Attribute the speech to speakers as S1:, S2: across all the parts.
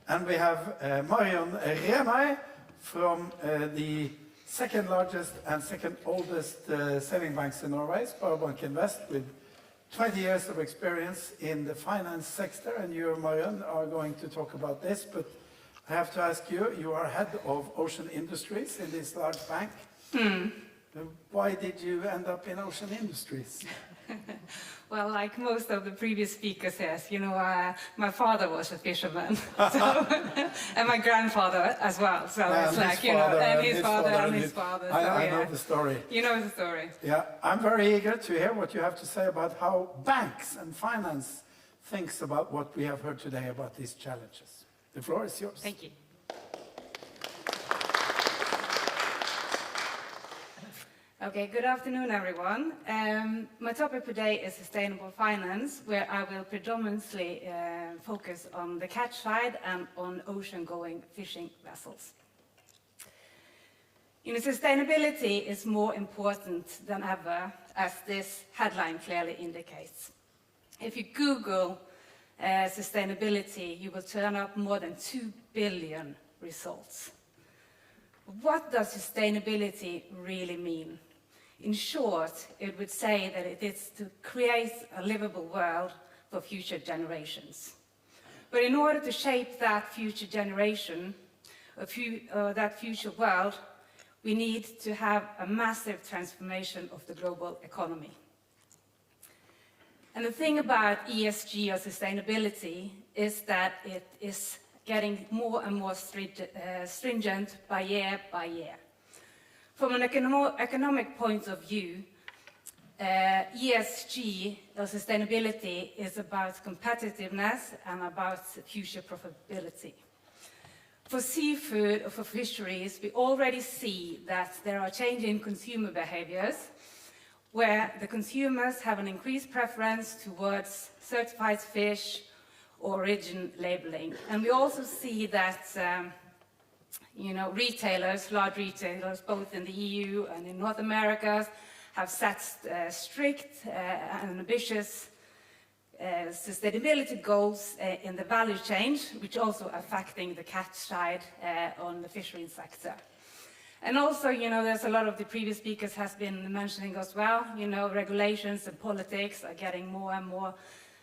S1: And we have Marion Remay from the second largest and second oldest saving banks in Norway, SpareBank Invest, with 20 years of experience in the finance sector. And you, Marion, are going to talk about this, but I have to ask you, you are head of ocean industries in this large bank. Why did you end up in ocean industries?
S2: Well, like most of the previous speakers here, you know, my father was a fisherman, and my grandfather as well. So it's like, you know, and his father and his father.
S1: I know the story.
S2: You know the story.
S1: Yeah, I'm very eager to hear what you have to say about how banks and finance thinks about what we have heard today about these challenges. The floor is yours.
S2: Thank you. Okay, good afternoon, everyone. My topic today is sustainable finance, where I will predominantly focus on the catch side and on ocean-going fishing vessels. You know, sustainability is more important than ever, as this headline clearly indicates. If you Google sustainability, you will turn up more than 2 billion results. What does sustainability really mean? In short, it would say that it is to create a livable world for future generations. But in order to shape that future generation, that future world, we need to have a massive transformation of the global economy. And the thing about ESG or sustainability is that it is getting more and more stringent by year. From an economic point of view, ESG or sustainability is about competitiveness and about future profitability. For seafood or for fisheries, we already see that there are changes in consumer behaviors, where the consumers have an increased preference towards certified fish or origin labeling. And we also see that you know, retailers, large retailers, both in the EU and in North America, have set strict and ambitious sustainability goals in the value chain, which also affecting the catch side on the fishery sector. And also, you know, there's a lot of the previous speakers has been mentioning as well, you know, regulations and politics are getting more and more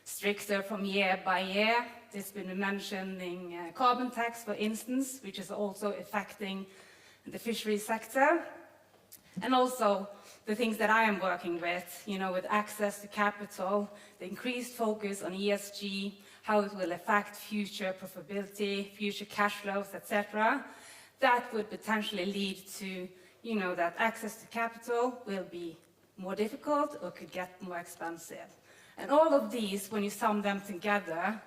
S2: stricter from year by year. It's been mentioning carbon tax, for instance, which is also affecting the fishery sector. And also the things that I am working with, you know, with access to capital, the increased focus on ESG, how it will affect future profitability, future cash flows, etc. That would potentially lead to, you know, that access to capital will be more difficult or could get more expensive. And all of these, when you sum them together,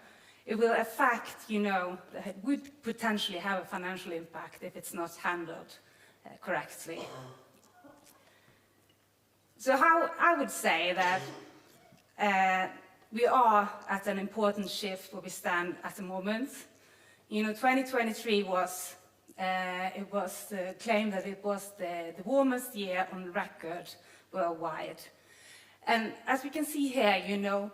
S2: it will affect, you know, it would potentially have a financial impact if it's not handled correctly. So how I would say that we are at an important shift where we stand at the moment. You know, 2023 was, it was claimed that it was the warmest year on record worldwide. And as we can see here, you know,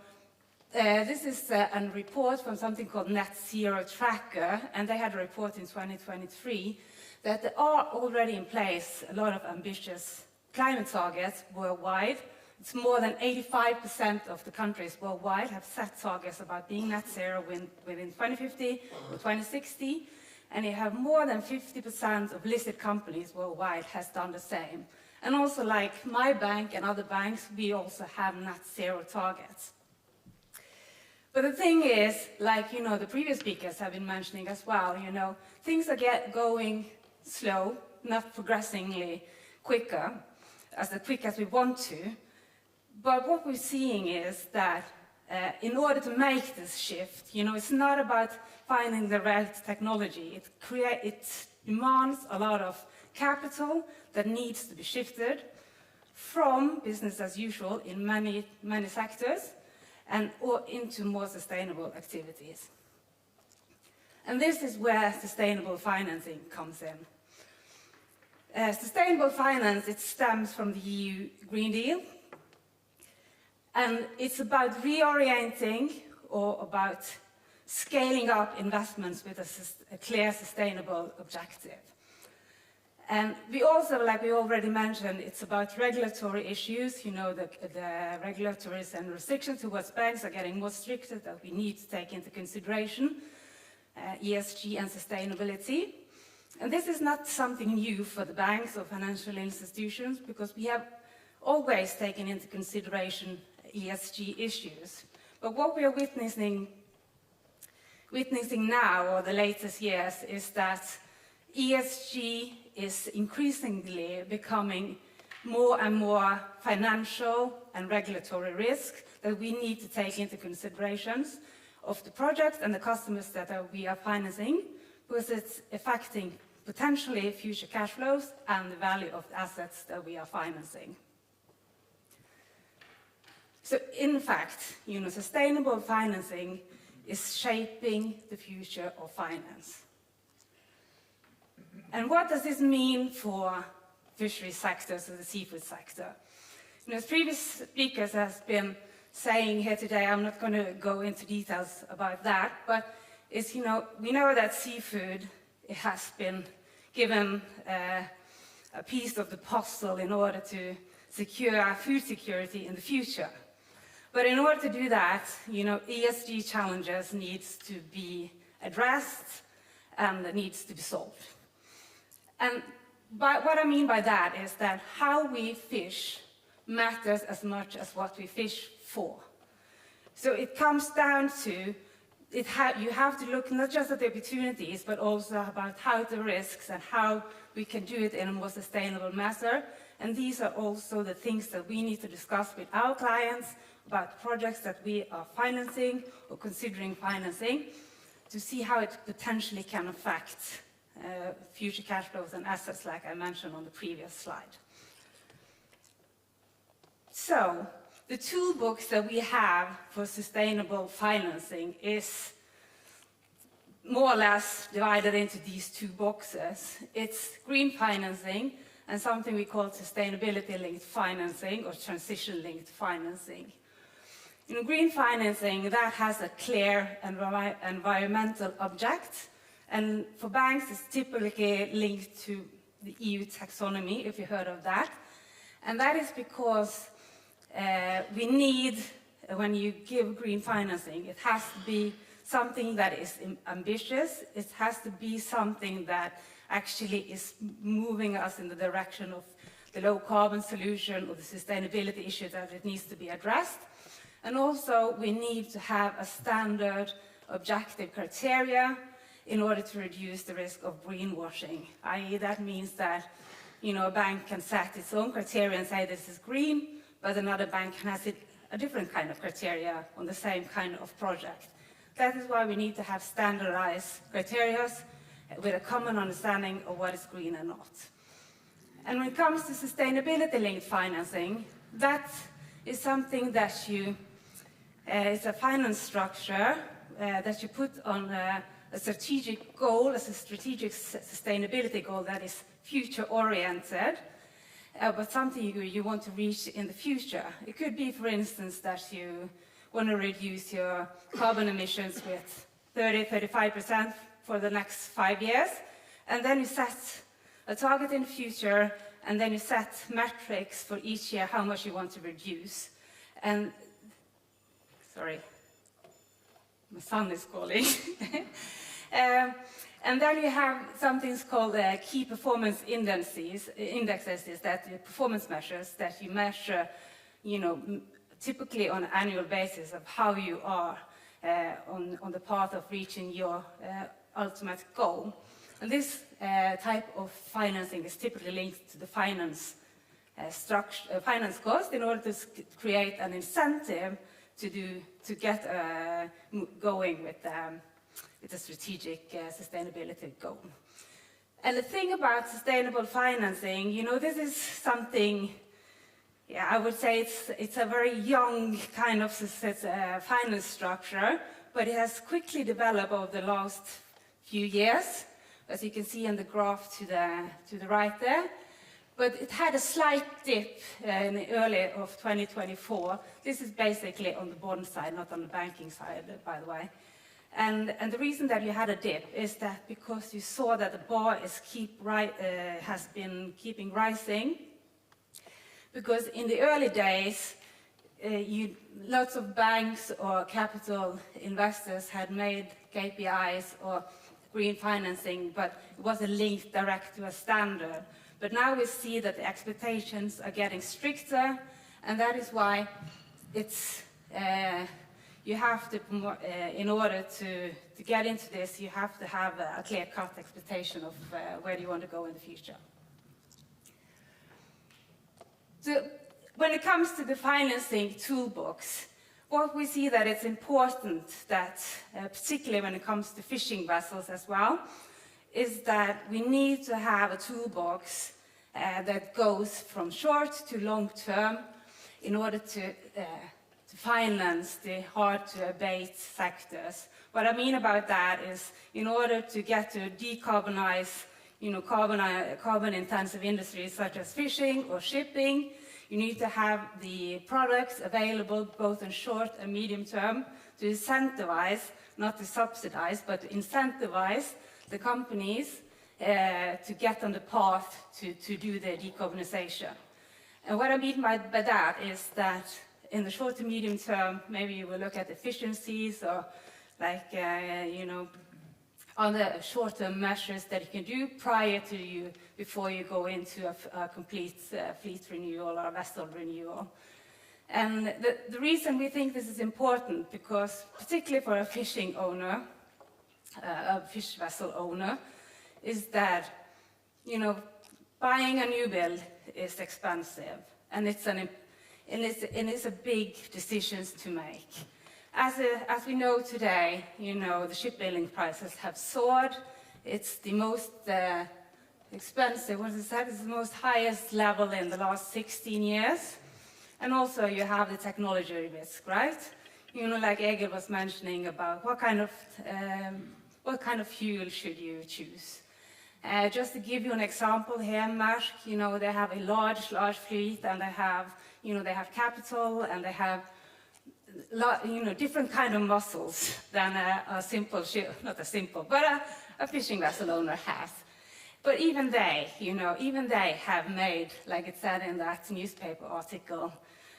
S2: this is a report from something called Net Zero Tracker, and they had a report in 2023 that there are already in place a lot of ambitious climate targets worldwide. It's more than 85% of the countries worldwide have set targets about being net zero within 2050 or 2060, and you have more than 50% of listed companies worldwide has done the same. And also, like my bank and other banks, we also have net zero targets. But the thing is, like, you know, the previous speakers have been mentioning as well, you know, things are going slow, not progressingly quicker, as quick as we want to. But what we're seeing is that in order to make this shift, you know, it's not about finding the right technology. It demands a lot of capital that needs to be shifted from business as usual in many sectors or into more sustainable activities. And this is where sustainable financing comes in. Sustainable finance, it stems from the EU Green Deal, and it's about reorienting or about scaling up investments with a clear sustainable objective. And we also, like we already mentioned, it's about regulatory issues. You know, the regulatories and restrictions towards banks are getting more stricter that we need to take into consideration, ESG and sustainability. And this is not something new for the banks or financial institutions, because we have always taken into consideration ESG issues. But what we are witnessing now, or the latest years, is that ESG is increasingly becoming more and more financial and regulatory risk that we need to take into considerations of the projects and the customers that we are financing, because it's affecting potentially future cash flows and the value of the assets that we are financing. So in fact, you know, sustainable financing is shaping the future of finance. And what does this mean for fishery sectors and the seafood sector? You know, as previous speakers have been saying here today, I'm not going to go into details about that, but it's, you know, we know that seafood, it has been given a piece of the puzzle in order to secure our food security in the future. But in order to do that, you know, ESG challenges needs to be addressed and it needs to be solved. And what I mean by that is that how we fish matters as much as what we fish for. So it comes down to, you have to look not just at the opportunities, but also about how the risks and how we can do it in a more sustainable manner. And these are also the things that we need to discuss with our clients about projects that we are financing or considering financing, to see how it potentially can affect future cash flows and assets, like I mentioned on the previous slide. So, the toolbox that we have for sustainable financing is more or less divided into these two boxes. It's green financing and something we call sustainability-linked financing or transition-linked financing. In green financing, that has a clear environmental object, and for banks, it's typically linked to the EU taxonomy, if you heard of that. And that is because we need, when you give green financing, it has to be something that is ambitious. It has to be something that actually is moving us in the direction of the low carbon solution or the sustainability issue that it needs to be addressed. And also, we need to have a standard objective criteria in order to reduce the risk of greenwashing, i.e. that means that, you know, a bank can set its own criteria and say this is green, but another bank has a different kind of criteria on the same kind of project. That is why we need to have standardized criteria with a common understanding of what is green and not. And when it comes to sustainability-linked financing, that is something that it's a finance structure that you put on a strategic goal, as a strategic sustainability goal that is future-oriented, but something you want to reach in the future. It could be, for instance, that you want to reduce your carbon emissions with 30-35% for the next 5 years, and then you set a target in the future, and then you set metrics for each year how much you want to reduce. And, sorry, my son is calling. And then you have something called key performance indexes, is that the performance measures that you measure, you know, typically on an annual basis of how you are on the path of reaching your ultimate goal. And this type of financing is typically linked to the finance cost in order to create an incentive to get going with a strategic sustainability goal. And the thing about sustainable financing, you know, this is something, yeah, I would say it's a very young kind of finance structure, but it has quickly developed over the last few years, as you can see in the graph to the right there. But it had a slight dip in the early of 2024. This is basically on the bond side, not on the banking side, by the way. And the reason that you had a dip is that because you saw that the bar has been keeping rising. Because in the early days, lots of banks or capital investors had made KPIs or green financing, but it wasn't linked direct to a standard. But now we see that the expectations are getting stricter, and that is why it's you have to, in order to get into this, you have to have a clear-cut expectation of where you want to go in the future. So when it comes to the financing toolbox, what we see that it's important that, particularly when it comes to fishing vessels as well, is that we need to have a toolbox that goes from short to long term in order to finance the hard-to-abate sectors. What I mean about that is, in order to get to decarbonize, carbon-intensive industries such as fishing or shipping, you need to have the products available both in short and medium term to incentivize, not to subsidize, but to incentivize the companies to get on the path to do their decarbonization. And what I mean by that is that in the short to medium term, maybe you will look at efficiencies or other short-term measures that you can do before you go into a complete fleet renewal or vessel renewal. And the reason we think this is important, because particularly for a fishing owner, a fish vessel owner, is that, buying a new build is expensive, and it's a big decision to make. As we know today, the shipbuilding prices have soared. It's the most expensive, it's the most highest level in the last 16 years. And also you have the technology risk, right? Like Egil was mentioning about what kind of fuel should you choose. Just to give you an example here, Maersk, they have a large fleet, and they have capital, and they have different kind of muscles than a simple ship, not a simple, but a fishing vessel owner has. But even they have made, like it said in that newspaper article,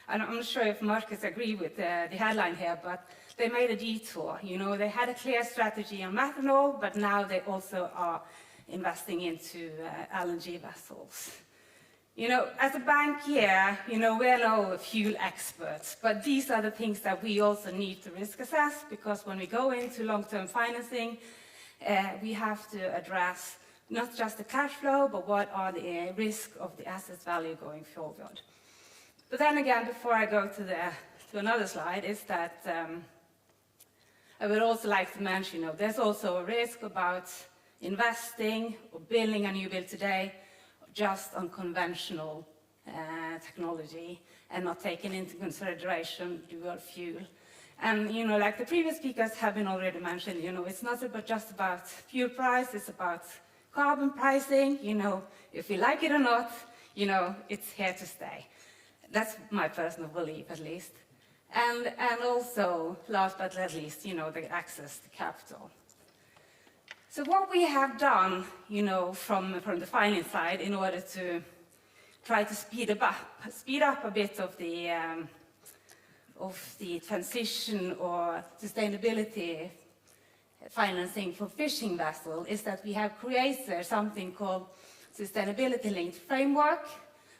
S2: and I'm not sure if Marcus agrees with the headline here, but they made a detour. They had a clear strategy on methanol, but now they also are investing into LNG vessels. As a bank here, we're no fuel experts, but these are the things that we also need to risk assess, because when we go into long-term financing, we have to address not just the cash flow, but what are the risks of the asset value going forward. But then again, before I go to another slide, is that I would also like to mention, there's also a risk about investing or building a new build today just on conventional technology and not taking into consideration dual fuel. And, like the previous speakers have been already mentioned, it's not just about fuel price, it's about carbon pricing. If we like it or not, it's here to stay. That's my personal belief, at least. And also, last but not least, the access to capital. So what we have done, from the finance side, in order to try to speed up a bit of the transition or sustainability financing for fishing vessels, is that we have created something called sustainability-linked framework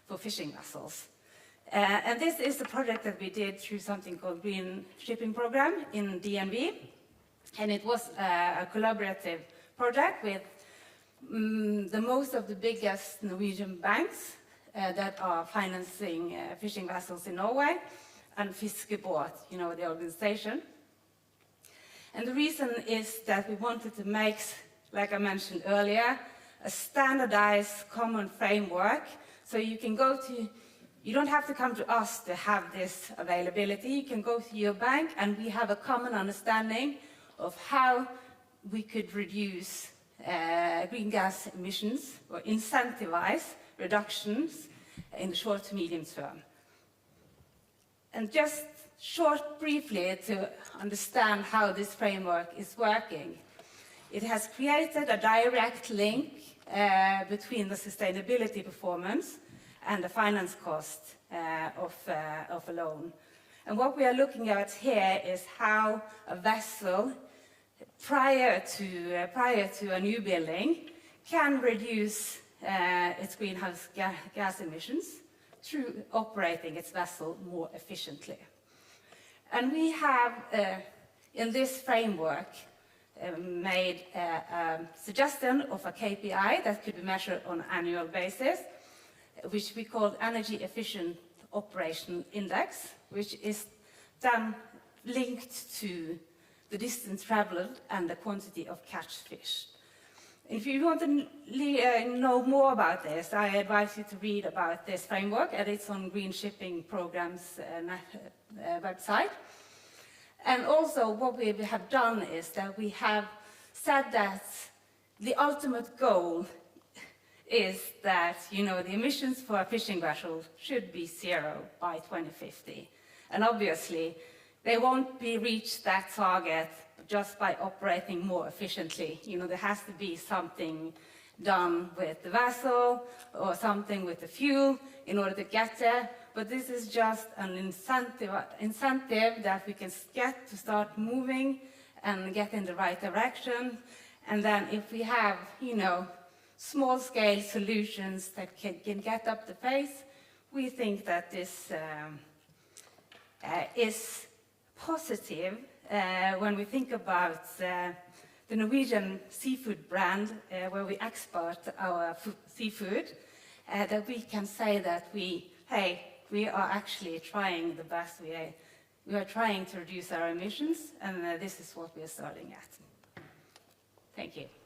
S2: for fishing vessels. And this is a project that we did through something called Green Shipping Program in DNB, and it was a collaborative project with the most of the biggest Norwegian banks that are financing fishing vessels in Norway, and Fiskebåt, the organization. And the reason is that we wanted to make, like I mentioned earlier, a standardized common framework, so you don't have to come to us to have this availability. You can go to your bank, and we have a common understanding of how we could reduce green gas emissions or incentivize reductions in the short to medium term. And just briefly to understand how this framework is working. It has created a direct link between the sustainability performance and the finance cost of a loan. And what we are looking at here is how a vessel, prior to a new building, can reduce its greenhouse gas emissions through operating its vessel more efficiently. And we have, in this framework, made a suggestion of a KPI that could be measured on an annual basis, which we call Energy Efficient Operation Index, which is then linked to the distance traveled and the quantity of catch fish. If you want to know more about this, I advise you to read about this framework, and it's on Green Shipping Program's website. And also what we have done is that we have said that the ultimate goal is that, the emissions for a fishing vessel should be zero by 2050. And obviously, they won't be reached that target just by operating more efficiently. There has to be something done with the vessel or something with the fuel in order to get there. But this is just an incentive that we can get to start moving and get in the right direction. And then if we have, small-scale solutions that can get up the pace, we think that this is positive when we think about the Norwegian seafood brand, where we export our seafood, that we can say that we are actually trying the best. We are trying to reduce our emissions, and this is what we are starting at. Thank you.